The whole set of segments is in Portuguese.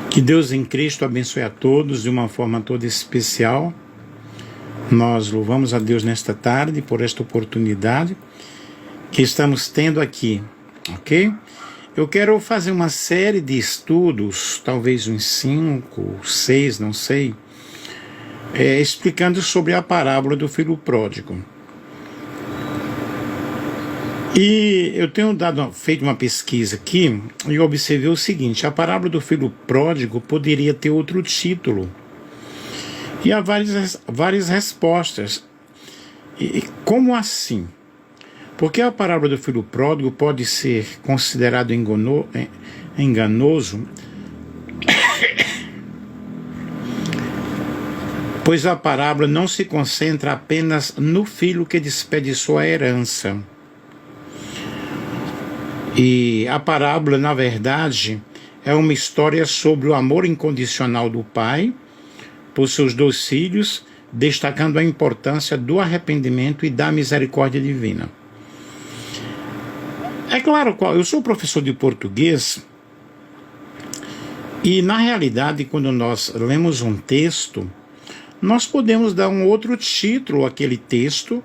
Que Deus em Cristo abençoe a todos de uma forma toda especial. Nós louvamos a Deus nesta tarde por esta oportunidade que estamos tendo aqui, ok? Eu quero fazer uma série de estudos, talvez uns 5, 6, não sei, explicando sobre a parábola do filho pródigo. E eu tenho feito uma pesquisa aqui e observei o seguinte: a parábola do filho pródigo poderia ter outro título. E há várias respostas. E como assim? Porque a parábola do filho pródigo pode ser considerado enganoso, pois a parábola não se concentra apenas no filho que desperdiçou a herança. E a parábola, na verdade, é uma história sobre o amor incondicional do pai por seus 2 filhos, destacando a importância do arrependimento e da misericórdia divina. É claro, eu sou professor de português e, na realidade, quando nós lemos um texto, nós podemos dar um outro título àquele texto,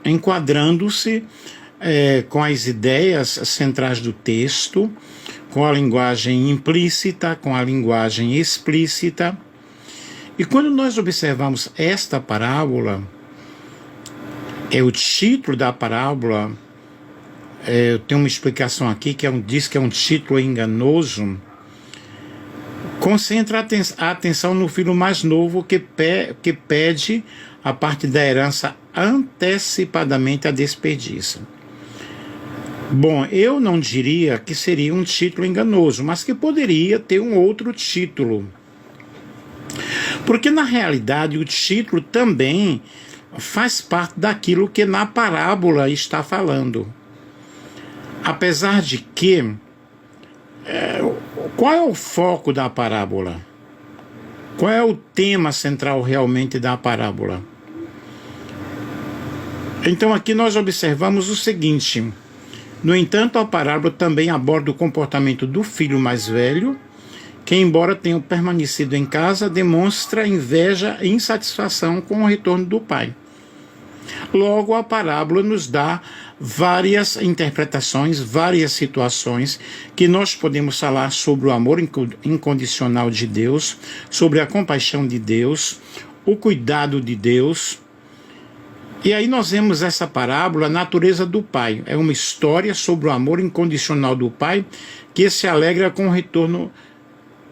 enquadrando-se com as ideias centrais do texto, com a linguagem implícita, com a linguagem explícita. E quando nós observamos esta parábola, o título da parábola, eu tenho uma explicação aqui que diz que é um título enganoso, concentra a atenção no filho mais novo que pede a parte da herança antecipadamente a desperdiça. Bom, eu não diria que seria um título enganoso, mas que poderia ter um outro título. Porque, na realidade, o título também faz parte daquilo que na parábola está falando. Apesar de que, qual é o foco da parábola? Qual é o tema central realmente da parábola? Então, aqui nós observamos o seguinte: no entanto, a parábola também aborda o comportamento do filho mais velho, que, embora tenha permanecido em casa, demonstra inveja e insatisfação com o retorno do pai. Logo, a parábola nos dá várias interpretações, várias situações que nós podemos falar sobre o amor incondicional de Deus, sobre a compaixão de Deus, o cuidado de Deus. E aí nós vemos essa parábola, a natureza do pai. É uma história sobre o amor incondicional do pai, que se alegra com o retorno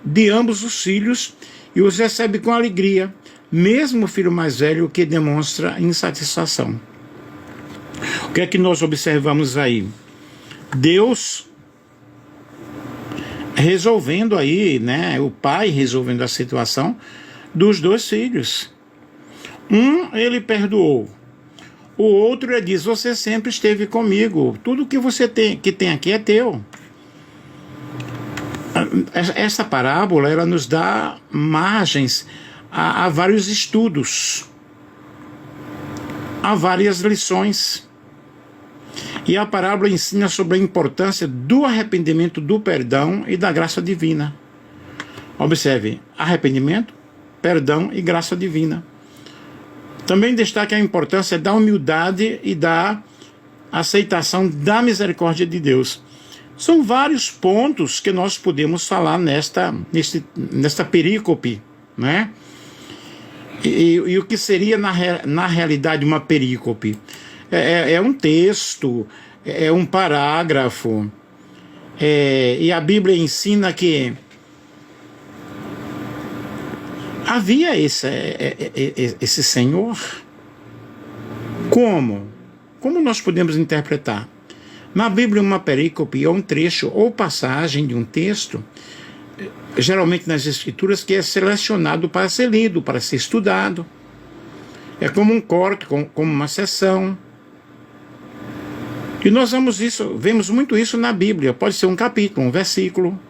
de ambos os filhos e os recebe com alegria, mesmo o filho mais velho que demonstra insatisfação. O que é que nós observamos aí? Deus resolvendo aí, o pai resolvendo a situação dos 2 filhos. Ele perdoou. O outro, ele diz: você sempre esteve comigo, tudo que você tem aqui é teu. Essa parábola, ela nos dá margens a vários estudos, a várias lições. E a parábola ensina sobre a importância do arrependimento, do perdão e da graça divina. Observe: arrependimento, perdão e graça divina. Também destaca a importância da humildade e da aceitação da misericórdia de Deus. São vários pontos que nós podemos falar nesta perícope, né? E o que seria na realidade uma perícope? É um texto, é um parágrafo, e a Bíblia ensina que havia esse Senhor. Como? Como nós podemos interpretar? Na Bíblia, uma perícope é um trecho ou passagem de um texto, geralmente nas Escrituras, que é selecionado para ser lido, para ser estudado. É como um corte, como uma seção. E nós vemos muito isso na Bíblia. Pode ser um capítulo, um versículo,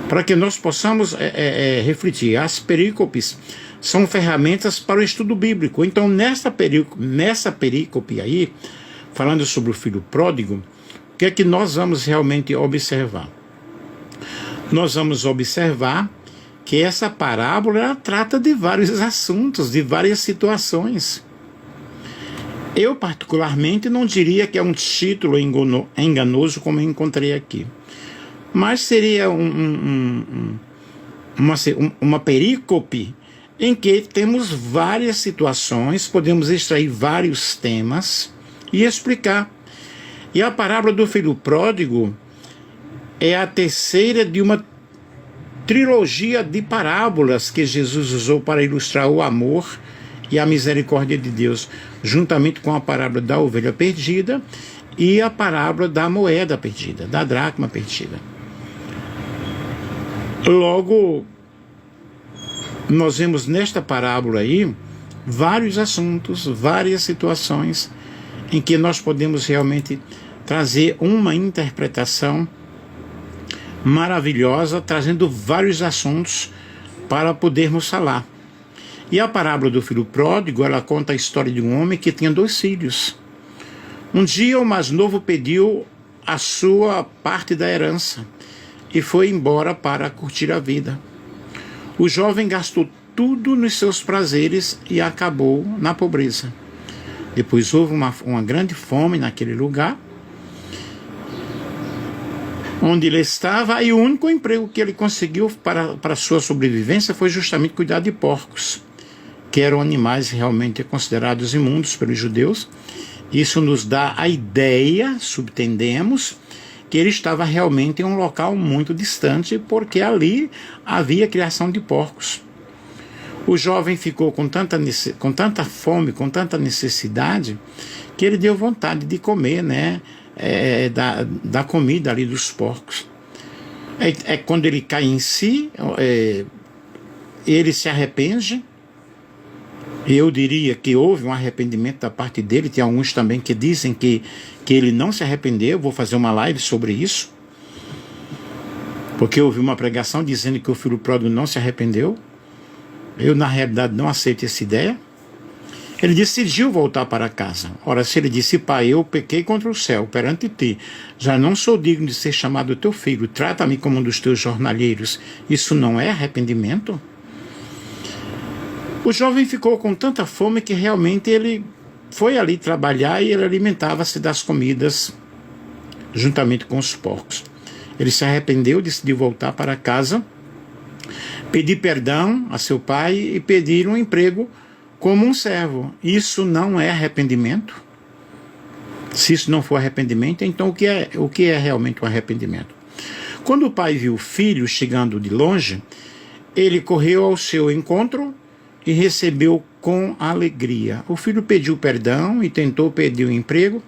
para que nós possamos refletir. As perícopes são ferramentas para o estudo bíblico. Então, nessa perícope aí, falando sobre o filho pródigo, o que é que nós vamos realmente observar? nós vamos observar que essa parábola ela trata de vários assuntos, de várias situações. Eu, particularmente, não diria que é um título enganoso como eu encontrei aqui, mas seria uma perícope em que temos várias situações, podemos extrair vários temas e explicar. E a parábola do filho pródigo é a terceira de uma trilogia de parábolas que Jesus usou para ilustrar o amor e a misericórdia de Deus, juntamente com a parábola da ovelha perdida e a parábola da moeda perdida, da dracma perdida. Logo, nós vemos nesta parábola aí vários assuntos, várias situações em que nós podemos realmente trazer uma interpretação maravilhosa, trazendo vários assuntos para podermos falar. E a parábola do filho pródigo, ela conta a história de um homem que tinha 2 filhos. Um dia o mais novo pediu a sua parte da herança e foi embora para curtir a vida. O jovem gastou tudo nos seus prazeres e acabou na pobreza. Depois houve uma grande fome naquele lugar onde ele estava, e o único emprego que ele conseguiu para sua sobrevivência foi justamente cuidar de porcos, que eram animais realmente considerados imundos pelos judeus. Isso nos dá a ideia, subentendemos, que ele estava realmente em um local muito distante, porque ali havia criação de porcos. O jovem ficou com tanta fome, com tanta necessidade, que ele deu vontade de comer, né? Da comida ali dos porcos. Quando ele cai em si, ele se arrepende. Eu diria que houve um arrependimento da parte dele. Tem alguns também que dizem que ele não se arrependeu. Vou fazer uma live sobre isso, porque eu ouvi uma pregação dizendo que o filho pródigo não se arrependeu. Eu, na realidade, não aceito essa ideia. Ele decidiu voltar para casa. Ora, se ele disse: pai, eu pequei contra o céu perante ti, já não sou digno de ser chamado teu filho, trata-me como um dos teus jornalheiros, isso não é arrependimento? O jovem ficou com tanta fome que realmente ele foi ali trabalhar e ele alimentava-se das comidas juntamente com os porcos. Ele se arrependeu, decidiu voltar para casa, pedir perdão a seu pai e pedir um emprego como um servo. Isso não é arrependimento? Se isso não for arrependimento, então o que é realmente um arrependimento? Quando o pai viu o filho chegando de longe, ele correu ao seu encontro e recebeu com alegria. O filho pediu perdão e tentou pedir um emprego,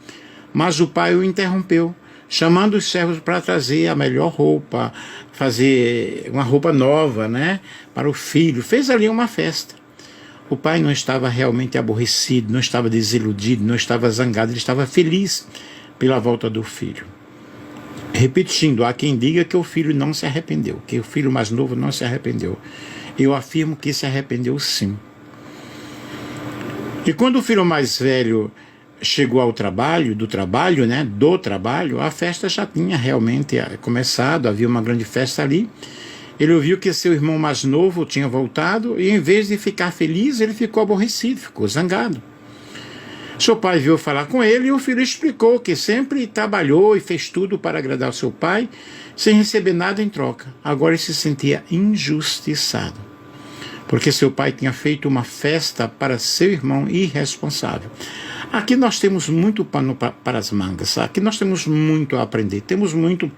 mas o pai o interrompeu, chamando os servos para trazer a melhor roupa, fazer uma roupa nova, né, para o filho. Fez ali uma festa. O pai não estava realmente aborrecido, não estava desiludido, não estava zangado, ele estava feliz pela volta do filho. Repetindo, há quem diga que o filho não se arrependeu, que o filho mais novo não se arrependeu. Eu afirmo que se arrependeu sim. E quando o filho mais velho chegou ao trabalho, do trabalho, a festa já tinha realmente começado, havia uma grande festa ali. Ele ouviu que seu irmão mais novo tinha voltado e, em vez de ficar feliz, ele ficou aborrecido, ficou zangado. Seu pai veio falar com ele e o filho explicou que sempre trabalhou e fez tudo para agradar o seu pai, sem receber nada em troca. Agora ele se sentia injustiçado, porque seu pai tinha feito uma festa para seu irmão irresponsável. Aqui nós temos muito pano para as mangas, aqui nós temos muito a aprender, temos muito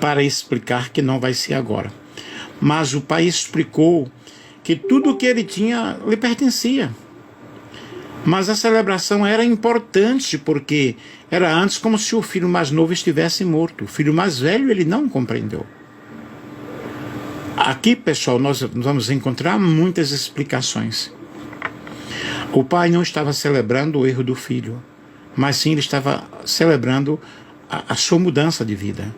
para explicar, que não vai ser agora. Mas o pai explicou que tudo o que ele tinha lhe pertencia. Mas a celebração era importante, porque era antes como se o filho mais novo estivesse morto. O filho mais velho ele não compreendeu. Aqui, pessoal, nós vamos encontrar muitas explicações. O pai não estava celebrando o erro do filho, mas sim ele estava celebrando a sua mudança de vida.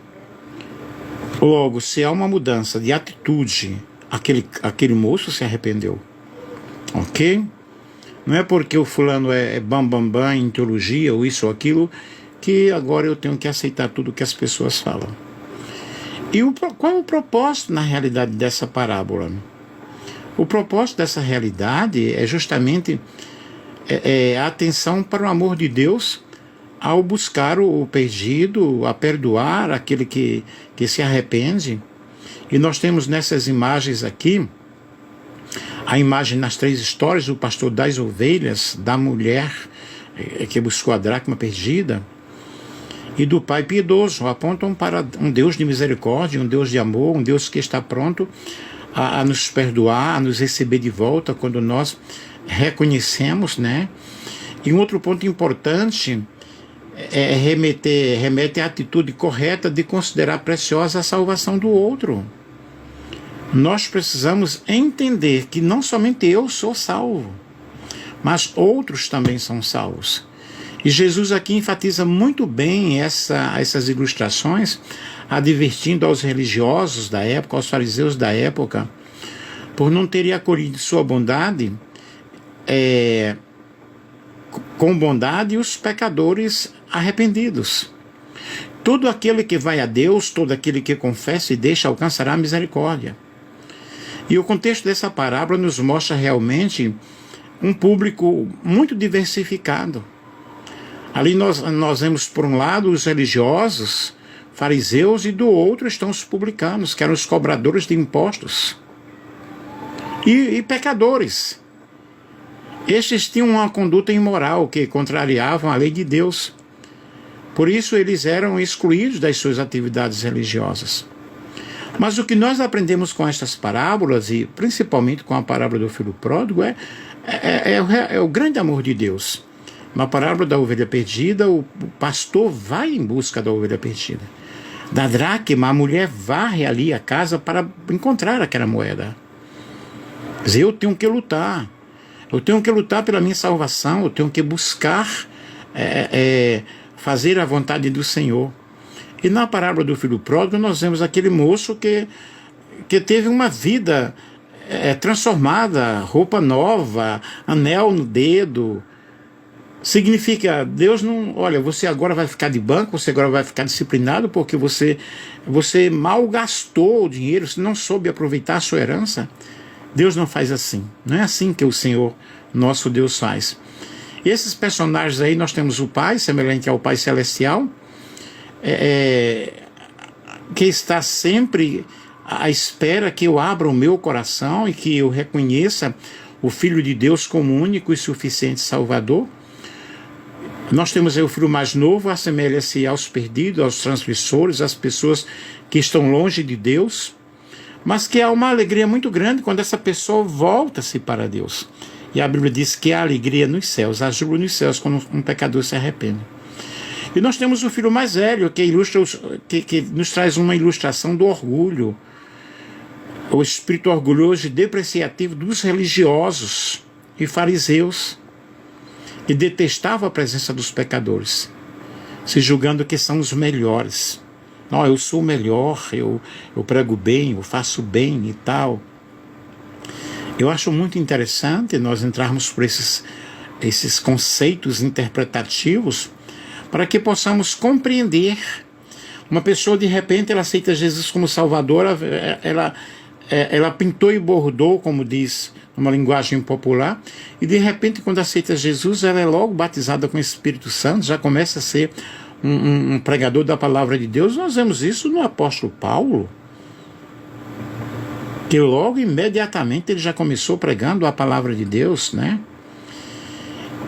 Logo, se há uma mudança de atitude, aquele moço se arrependeu. Ok? Não é porque o fulano é bam em teologia, ou isso ou aquilo, que agora eu tenho que aceitar tudo que as pessoas falam. E qual é o propósito, na realidade, dessa parábola? O propósito dessa realidade é justamente a atenção para o amor de Deus ao buscar o perdido, a perdoar aquele que se arrepende. E nós temos nessas imagens aqui, a imagem nas 3 histórias do pastor das ovelhas, da mulher que buscou a dracma perdida, e do pai piedoso, apontam para um Deus de misericórdia, um Deus de amor, um Deus que está pronto a nos perdoar, a nos receber de volta quando nós reconhecemos, né? E um outro ponto importante remete à atitude correta de considerar preciosa a salvação do outro. Nós precisamos entender que não somente eu sou salvo, mas outros também são salvos. E Jesus aqui enfatiza muito bem essas ilustrações, advertindo aos religiosos da época, aos fariseus da época, por não terem acolhido sua bondade, com bondade os pecadores arrependidos. Todo aquele que vai a Deus, todo aquele que confessa e deixa, alcançará a misericórdia. E o contexto dessa parábola nos mostra realmente um público muito diversificado. Ali nós vemos, por um lado, os religiosos, fariseus, e do outro estão os publicanos, que eram os cobradores de impostos. E pecadores. Estes tinham uma conduta imoral que contrariavam a lei de Deus. Por isso eles eram excluídos das suas atividades religiosas. Mas o que nós aprendemos com estas parábolas, e principalmente com a parábola do filho pródigo, é o grande amor de Deus. Na parábola da ovelha perdida, o pastor vai em busca da ovelha perdida. Da dracma, a mulher varre ali a casa para encontrar aquela moeda. Quer dizer, eu tenho que lutar. Eu tenho que lutar pela minha salvação, eu tenho que buscar fazer a vontade do Senhor. E na parábola do filho pródigo, nós vemos aquele moço que teve uma vida transformada, roupa nova, anel no dedo. Significa, Deus não, olha, você agora vai ficar de banco, você agora vai ficar disciplinado porque você mal gastou o dinheiro, você não soube aproveitar a sua herança. Deus não faz assim. Não é assim que o Senhor, nosso Deus, faz. E esses personagens aí, nós temos o Pai, semelhante ao Pai Celestial, que está sempre à espera que eu abra o meu coração e que eu reconheça o Filho de Deus como único e suficiente Salvador. Nós temos aí o filho mais novo, assemelha-se aos perdidos, aos transgressores, às pessoas que estão longe de Deus, mas que há uma alegria muito grande quando essa pessoa volta-se para Deus. E a Bíblia diz que há alegria nos céus, há júbilo nos céus quando um pecador se arrepende. E nós temos o filho mais velho, que nos traz uma ilustração do orgulho, o espírito orgulhoso e depreciativo dos religiosos e fariseus, que detestavam a presença dos pecadores, se julgando que são os melhores. Não, eu sou o melhor, eu prego bem, eu faço bem e tal. Eu acho muito interessante nós entrarmos por esses conceitos interpretativos para que possamos compreender. Uma pessoa, de repente, ela aceita Jesus como Salvador, ela pintou e bordou, como diz numa linguagem popular, e de repente, quando aceita Jesus, ela é logo batizada com o Espírito Santo, já começa a ser um pregador da palavra de Deus. Nós vemos isso no apóstolo Paulo, que logo, imediatamente, ele já começou pregando a palavra de Deus, né?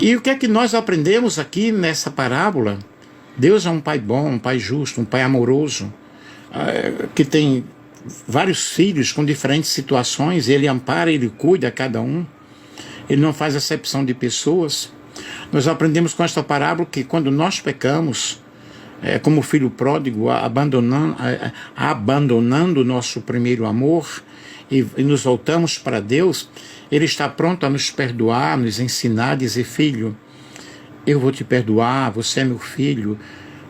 E o que é que nós aprendemos aqui nessa parábola? Deus é um pai bom, um pai justo, um pai amoroso, que tem vários filhos com diferentes situações, ele ampara, ele cuida a cada um, ele não faz acepção de pessoas. Nós aprendemos com esta parábola que quando nós pecamos, como o filho pródigo, abandonando o nosso primeiro amor e nos voltamos para Deus, ele está pronto a nos perdoar, nos ensinar, a dizer: filho, eu vou te perdoar, você é meu filho.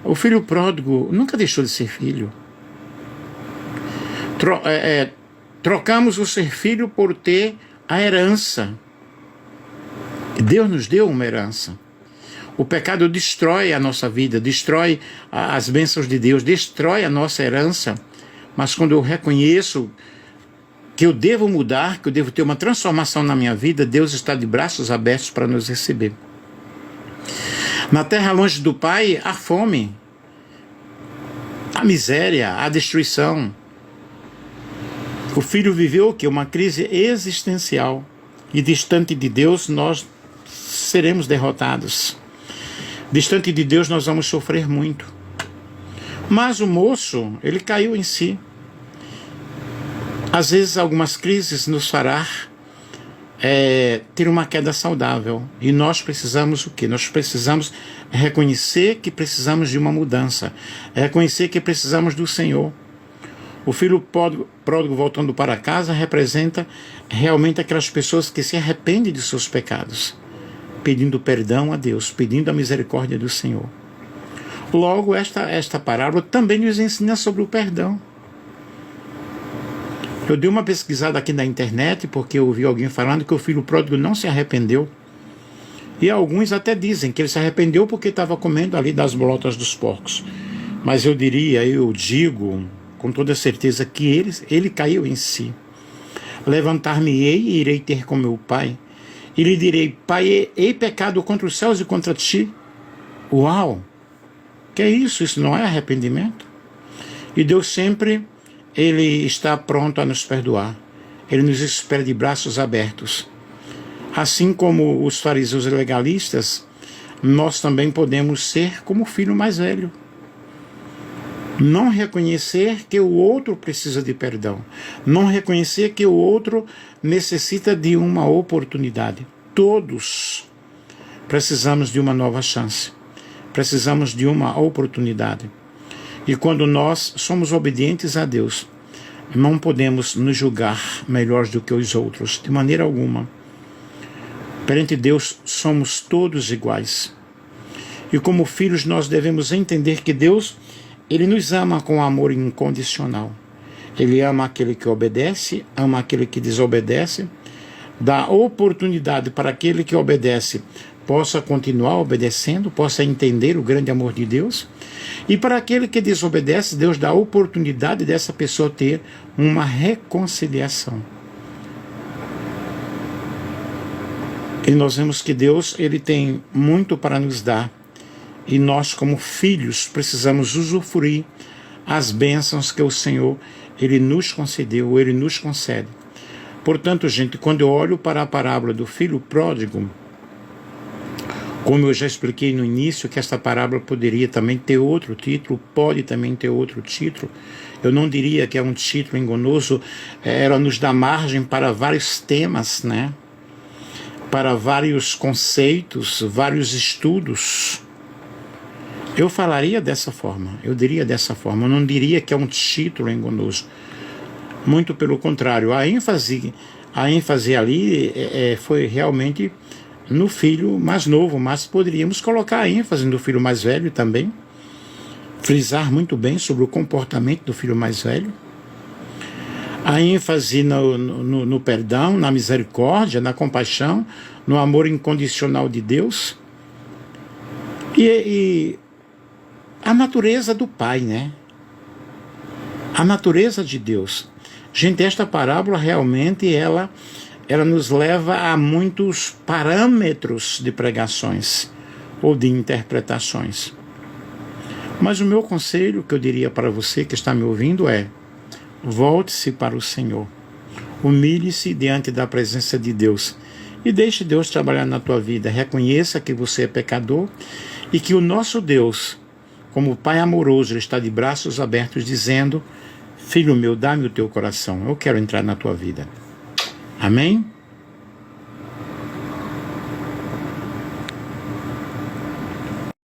O filho pródigo nunca deixou de ser filho. Trocamos o ser filho por ter a herança. Deus nos deu uma herança. O pecado destrói a nossa vida, destrói as bênçãos de Deus, destrói a nossa herança, mas quando eu reconheço que eu devo mudar, que eu devo ter uma transformação na minha vida, Deus está de braços abertos para nos receber. Na terra longe do Pai, há fome, há miséria, há destruição. O filho viveu o quê? Uma crise existencial. E distante de Deus, nós seremos derrotados. Distante de Deus, nós vamos sofrer muito. Mas o moço, ele caiu em si. Às vezes, algumas crises nos fará ter uma queda saudável. E nós precisamos o quê? Nós precisamos reconhecer que precisamos de uma mudança. Reconhecer que precisamos do Senhor. O filho pródigo voltando para casa representa realmente aquelas pessoas que se arrependem de seus pecados, pedindo perdão a Deus, pedindo a misericórdia do Senhor. Logo, esta parábola também nos ensina sobre o perdão. Eu dei uma pesquisada aqui na internet porque eu ouvi alguém falando que o filho pródigo não se arrependeu. E alguns até dizem que ele se arrependeu porque estava comendo ali das bolotas dos porcos. Mas eu digo com toda certeza que ele caiu em si. Levantar-me-ei e irei ter com meu pai. E lhe direi: Pai, hei pecado contra os céus e contra ti. Uau! Que é isso? Isso não é arrependimento? E Deus sempre, Ele está pronto a nos perdoar. Ele nos espera de braços abertos. Assim como os fariseus legalistas, nós também podemos ser como o filho mais velho. Não reconhecer que o outro precisa de perdão. Não reconhecer que o outro necessita de uma oportunidade. Todos precisamos de uma nova chance. Precisamos de uma oportunidade. E quando nós somos obedientes a Deus, não podemos nos julgar melhores do que os outros, de maneira alguma. Perante Deus, somos todos iguais. E como filhos, nós devemos entender que Deus, Ele nos ama com amor incondicional. Ele ama aquele que obedece, ama aquele que desobedece, dá oportunidade para aquele que obedece possa continuar obedecendo, possa entender o grande amor de Deus. E para aquele que desobedece, Deus dá a oportunidade dessa pessoa ter uma reconciliação. E nós vemos que Deus, Ele tem muito para nos dar. E nós, como filhos, precisamos usufruir as bênçãos que o Senhor, Ele nos concedeu, Ele nos concede. Portanto, gente, quando eu olho para a parábola do filho pródigo, como eu já expliquei no início, que esta parábola poderia também ter outro título, pode também ter outro título. Eu não diria que é um título enganoso, ela nos dá margem para vários temas, né? Para vários conceitos, vários estudos. Eu falaria dessa forma, eu diria dessa forma, eu não diria que é um título enganoso. Muito pelo contrário, a ênfase ali foi realmente no filho mais novo, mas poderíamos colocar a ênfase no filho mais velho também, frisar muito bem sobre o comportamento do filho mais velho, a ênfase no perdão, na misericórdia, na compaixão, no amor incondicional de Deus, e a natureza do Pai, né? A natureza de Deus. Gente, esta parábola realmente ela nos leva a muitos parâmetros de pregações ou de interpretações. Mas o meu conselho que eu diria para você que está me ouvindo é: volte-se para o Senhor, humilhe-se diante da presença de Deus e deixe Deus trabalhar na tua vida. Reconheça que você é pecador e que o nosso Deus, como Pai amoroso, Ele está de braços abertos dizendo: filho meu, dá-me o teu coração, eu quero entrar na tua vida. Amém?